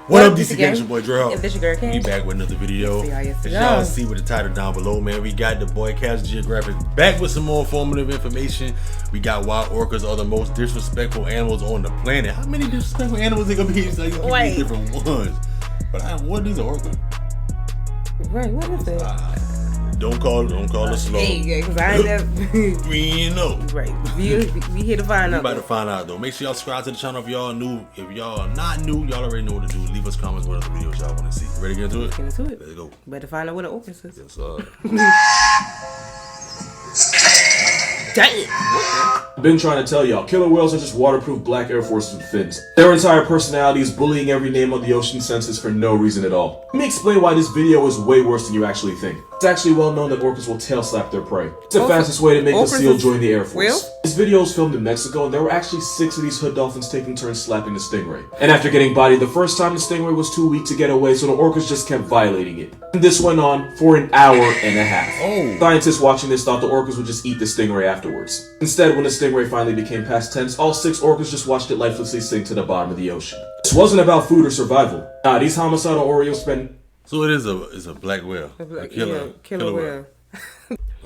What up, DC Gang? It's your boy Dre. If this your girl King, we back with another video. As y'all see with the title down below, man, we got the boy Geographic back with some more informative information. We got wild orcas are the most disrespectful animals on the planet. How many disrespectful animals they gonna be? Like, these different ones. But what is an orca? Right, what is it? Don't call it slow. Hey, because I ain't never. We ain't know. Right. We here to find out. We about to find out though. Make sure y'all subscribe to the channel if y'all new. If y'all not new, y'all already know what to do. Leave us comments what other videos y'all want to see. Ready to get into it? Get into it. Let's go. Better find out what an Orcas is. Yes, sir. Dang. I've been trying to tell y'all, killer whales are just waterproof black Air Forces with fins. Their entire personality is bullying every name on the ocean census for no reason at all. Let me explain why this video is way worse than you actually think. It's actually well known that orcas will tail slap their prey. It's the fastest way to make a seal join the Air Force. Real? This video was filmed in Mexico, and there were actually 6 of these hood dolphins taking turns slapping the stingray. And after getting bodied the first time, the stingray was too weak to get away, so the orcas just kept violating it. And this went on for an hour and a half. Scientists watching this thought the orcas would just eat the stingray afterwards. Instead, when the stingray finally became past tense, all 6 orcas just watched it lifelessly sink to the bottom of the ocean. This wasn't about food or survival. Nah, these homicidal Oreos spend... So it's a black whale. A killer whale.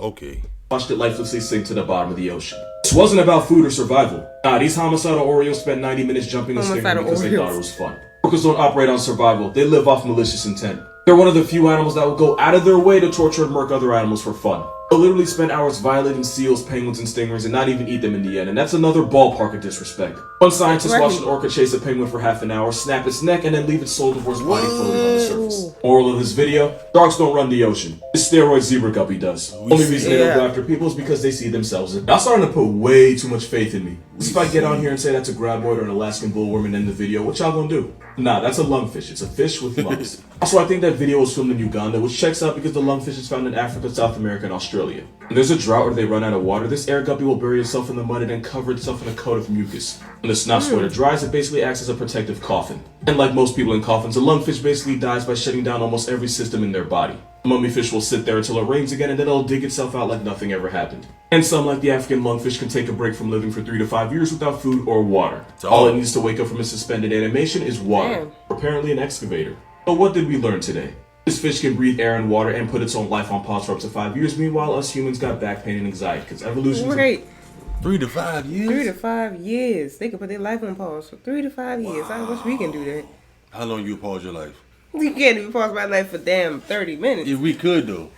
Okay. Watched it lifelessly sink to the bottom of the ocean. This wasn't about food or survival. Nah, these homicidal Oreos spent 90 minutes jumping a stingray because they thought it was fun. Orcas don't operate on survival. They live off malicious intent. They're one of the few animals that will go out of their way to torture and murk other animals for fun. They'll literally spend hours violating seals, penguins, and stingrays and not even eat them in the end, and that's another ballpark of disrespect. One scientist watched an orca chase a penguin for half an hour, snap its neck, and then leave its soul divorced body floating on the surface. Moral of this video, sharks don't run the ocean. This steroid zebra guppy does. Only reason they don't go after people is because they see themselves in. Y'all starting to put way too much faith in me. If I get on here and say that's a graboid or an Alaskan bullworm and end the video, what y'all gonna do? Nah, that's a lungfish. It's a fish with lungs. Also, I think that video was filmed in Uganda, which checks out because the lungfish is found in Africa, South America, and Australia. When there's a drought or they run out of water, this air guppy will bury itself in the mud and then cover itself in a coat of mucus. When the snot sweater dries, it basically acts as a protective coffin. And like most people in coffins, a lungfish basically dies by shutting down almost every system in their body. The mummy fish will sit there until it rains again and then it'll dig itself out like nothing ever happened. And some, like the African lungfish, can take a break from living for 3 to 5 years without food or water. All it needs to wake up from its suspended animation is water. Apparently an excavator. But what did we learn today? This fish can breathe air and water and put its own life on pause for up to 5 years. Meanwhile, us humans got back pain and anxiety because evolution. 3 to 5 years? 3 to 5 years. They can put their life on pause for 3 to 5 years. I wish we can do that. How long you pause your life? We can't even pause my life for damn 30 minutes. If we could though.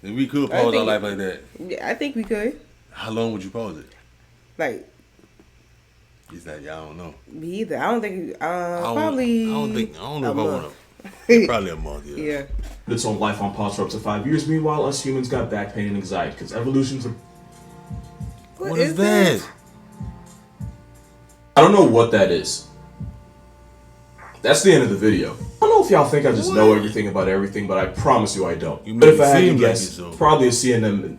If we could pause our life like that. Yeah, I think we could. How long would you pause it? Like. Is that I don't know. Me either. I don't think probably. I don't know if I want to. Probably a month, yeah. Its own life on pause for up to 5 years. Meanwhile, us humans got back pain and anxiety because evolution's a... What is that? I don't know what that is. That's the end of the video. I don't know if y'all think I just know everything about everything, but I promise you I don't. But if I had to guess, probably a CNN.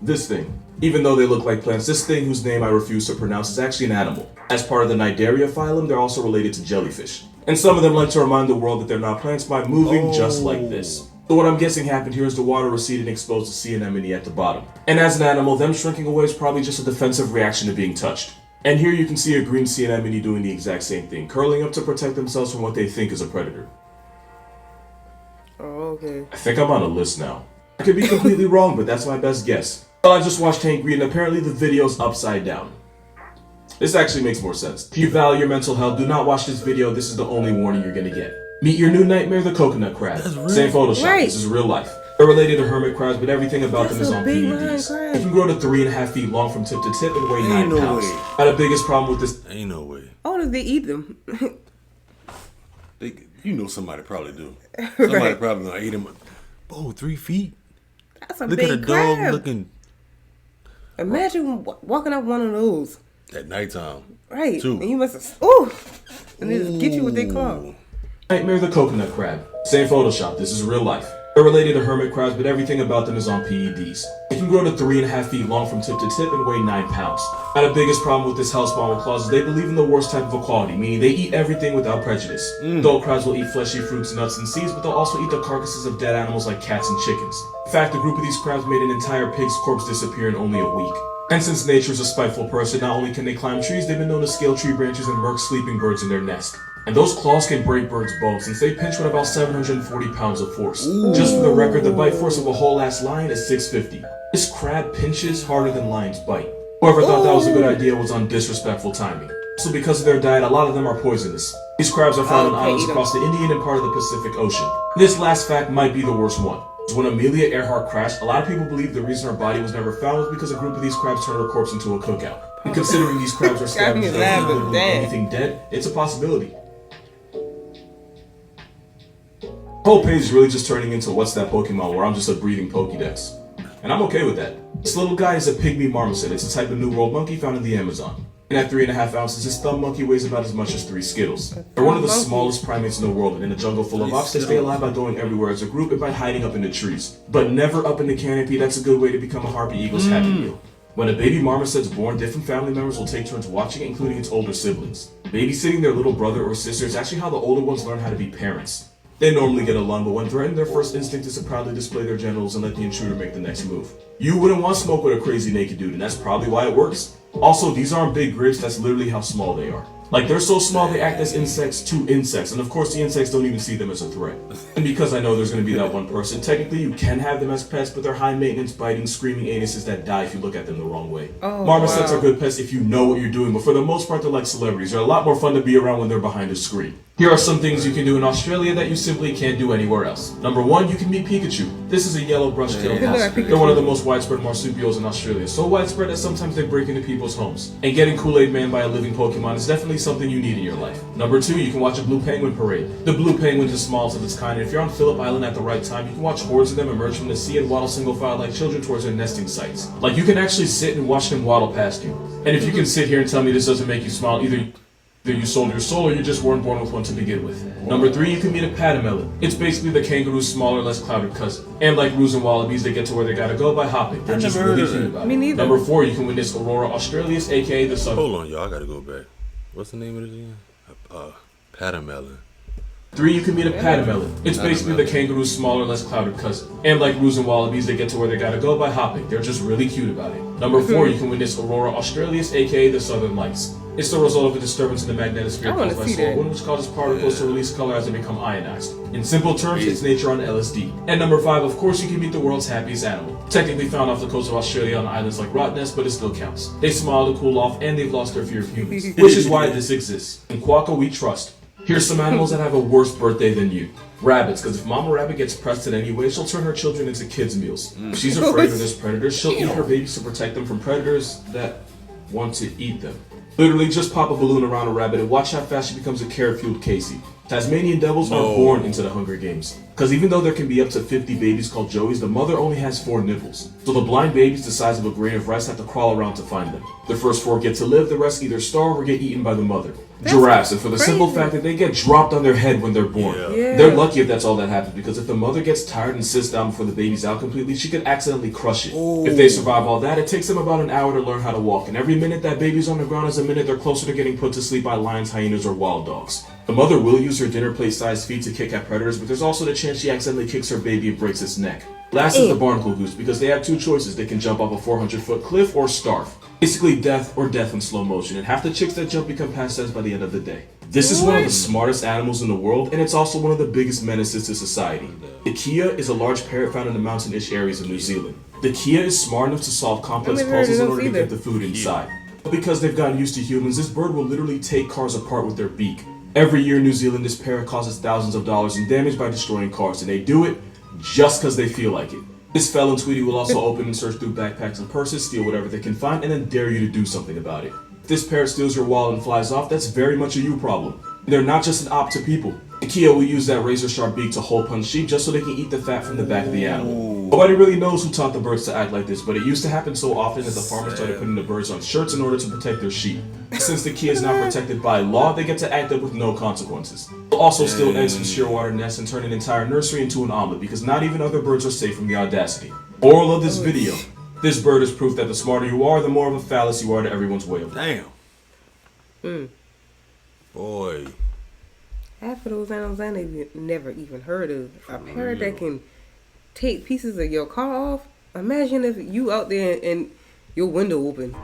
This thing. Even though they look like plants, this thing whose name I refuse to pronounce is actually an animal. As part of the Cnidaria phylum, they're also related to jellyfish. And some of them like to remind the world that they're not plants by moving just like this. So what I'm guessing happened here is the water receded and exposed the sea anemone at the bottom. And as an animal, them shrinking away is probably just a defensive reaction to being touched. And here you can see a green sea anemone doing the exact same thing, curling up to protect themselves from what they think is a predator. Oh, okay. I think I'm on a list now. I could be completely wrong, but that's my best guess. Well, I just watched Hank Green and apparently the video's upside down. This actually makes more sense. If you value your mental health, do not watch this video. This is the only warning you're gonna get. Meet your new nightmare, the coconut crab. Same Photoshop, This is real life. They're related to hermit crabs, but everything about them is on PEDs. They can grow to 3.5 feet long from tip to tip and weigh 9 pounds. Now the biggest problem with this... Ain't no way. Oh, do they eat them? You know somebody probably do. Somebody probably gonna eat them. Oh, 3 feet? That's a Look big at a crab. dog looking... Imagine walking up one of those. At nighttime. Right. Too. And you must have... Ooh! And they just get you with their claw. Nightmare, the coconut crab. Same Photoshop, this is real life. They're related to hermit crabs, but everything about them is on PEDs. They can grow to 3.5 feet long from tip to tip and weigh 9 pounds. Now the biggest problem with this hellspawn with claws is they believe in the worst type of equality, meaning they eat everything without prejudice. Adult crabs will eat fleshy fruits, nuts, and seeds, but they'll also eat the carcasses of dead animals like cats and chickens. In fact, a group of these crabs made an entire pig's corpse disappear in only a week. And since nature is a spiteful person, not only can they climb trees, they've been known to scale tree branches and murk sleeping birds in their nest. And those claws can break birds' bones since they pinch with about 740 pounds of force. Just for the record, the bite force of a whole ass lion is 650. This crab pinches harder than lions bite. Whoever thought that was a good idea was on disrespectful timing. So because of their diet, a lot of them are poisonous. These crabs are found on islands across the Indian and part of the Pacific Ocean. This last fact might be the worst one. When Amelia Earhart crashed, a lot of people believe the reason her body was never found was because a group of these crabs turned her corpse into a cookout. And considering these crabs are scavengers that eat anything dead, it's a possibility. The whole page is really just turning into What's That Pokemon, where I'm just a breathing Pokédex. And I'm okay with that. This little guy is a pygmy marmoset. It's a type of New World monkey found in the Amazon. And at 3.5 ounces, this thumb monkey weighs about as much as 3 Skittles. They're one of the smallest primates in the world, and in a jungle full of ops, they stay alive by going everywhere as a group and by hiding up in the trees. But never up in the canopy. That's a good way to become a harpy eagle's happy meal. When a baby marmoset's born, different family members will take turns watching it, including its older siblings. Babysitting their little brother or sister is actually how the older ones learn how to be parents. They normally get along, but when threatened, their first instinct is to proudly display their genitals and let the intruder make the next move. You wouldn't want to smoke with a crazy naked dude, and that's probably why it works. Also, these aren't big grapes, that's literally how small they are. Like, they're so small they act as insects to insects, and of course the insects don't even see them as a threat. And because I know there's going to be that one person, technically you can have them as pets, but they're high-maintenance, biting, screaming anuses that die if you look at them the wrong way. Marmosets are good pets if you know what you're doing, but for the most part they're like celebrities. They're a lot more fun to be around when they're behind a screen. Here are some things you can do in Australia that you simply can't do anywhere else. Number 1, you can meet Pikachu. This is a yellow brush-tailed possum. They're one of the most widespread marsupials in Australia, so widespread that sometimes they break into people's homes. And getting Kool-Aid Man by a living Pokemon is definitely something you need in your life. Number 2, you can watch a blue penguin parade. The blue penguin's the smallest of its kind, and if you're on Phillip Island at the right time, you can watch hordes of them emerge from the sea and waddle single file like children towards their nesting sites. Like, you can actually sit and watch them waddle past you. And if you can sit here and tell me this doesn't make you smile, either you sold your soul or you just weren't born with one to begin with. Number 3, you can meet a patamelon. It's basically the kangaroo's smaller, less clouded cousin. And like roos and wallabies, they get to where they gotta go by hopping. They're just really cute about it. Me neither. Number 4, you can witness Aurora australis, aka the sun. Hold on, y'all, I gotta go back. What's the name of it again? Patamelon. 3, you can meet a patamelon. It's basically the kangaroo's smaller, less clouded cousin. And like roos and wallabies, they get to where they gotta go by hopping. They're just really cute about it. Number 4, you can witness Aurora australis, aka the southern lights. It's the result of a disturbance in the magnetosphere caused by solar wind, which causes particles to release color as they become ionized. In simple terms, it's nature on LSD. And number 5, of course, you can meet the world's happiest animal. Technically found off the coast of Australia on islands like Rottnest, but it still counts. They smile to cool off, and they've lost their fear of humans, which is why this exists. In Quokka, we trust. Here's some animals that have a worse birthday than you. Rabbits, because if Mama Rabbit gets pressed in any way, she'll turn her children into kids' meals. If she's afraid of this predator, she'll eat her babies to protect them from predators that want to eat them. Literally, just pop a balloon around a rabbit and watch how fast she becomes a carrot-fueled Casey. Tasmanian devils are born into the Hunger Games. Because even though there can be up to 50 babies called joeys, the mother only has 4 nipples. So the blind babies the size of a grain of rice have to crawl around to find them. The first 4 get to live, the rest either starve or get eaten by the mother. Giraffes, and for the simple fact that they get dropped on their head when they're born. They're lucky if that's all that happens, because if the mother gets tired and sits down before the baby's out completely, she could accidentally crush it. If they survive all that, it takes them about an hour to learn how to walk, and every minute that baby's on the ground is a minute they're closer to getting put to sleep by lions, hyenas, or wild dogs. The mother will use her dinner plate-sized feet to kick at predators, but there's also the chance she accidentally kicks her baby and breaks its neck. Last is the barnacle goose, because they have 2 choices. They can jump off a 400-foot cliff or starve. Basically death or death in slow motion, and half the chicks that jump become past by the end of the day. This is one of the smartest animals in the world, and it's also one of the biggest menaces to society. The kia is a large parrot found in the mountainous areas of New Zealand. The kia is smart enough to solve complex puzzles in order to get the food inside. But because they've gotten used to humans, this bird will literally take cars apart with their beak. Every year in New Zealand, this parrot causes thousands of dollars in damage by destroying cars, and they do it just because they feel like it. This felon Tweety will also open and search through backpacks and purses, steal whatever they can find, and then dare you to do something about it. If this parrot steals your wallet and flies off, that's very much a you problem. They're not just an op to people. The kia will use that razor-sharp beak to hole punch sheep just so they can eat the fat from the back of the animal. Nobody really knows who taught the birds to act like this, but it used to happen so often that the farmers started putting the birds on shirts in order to protect their sheep. Since the kia is now protected by law, they get to act up with no consequences. They'll also steal eggs from shearwater nests and turn an entire nursery into an omelet, because not even other birds are safe from the audacity. Moral of this video: this bird is proof that the smarter you are, the more of a phallus you are to everyone's way of life. Damn. Boy. Half of those animals I never even heard of. A parrot that can take pieces of your car off. Imagine if you out there and your window open.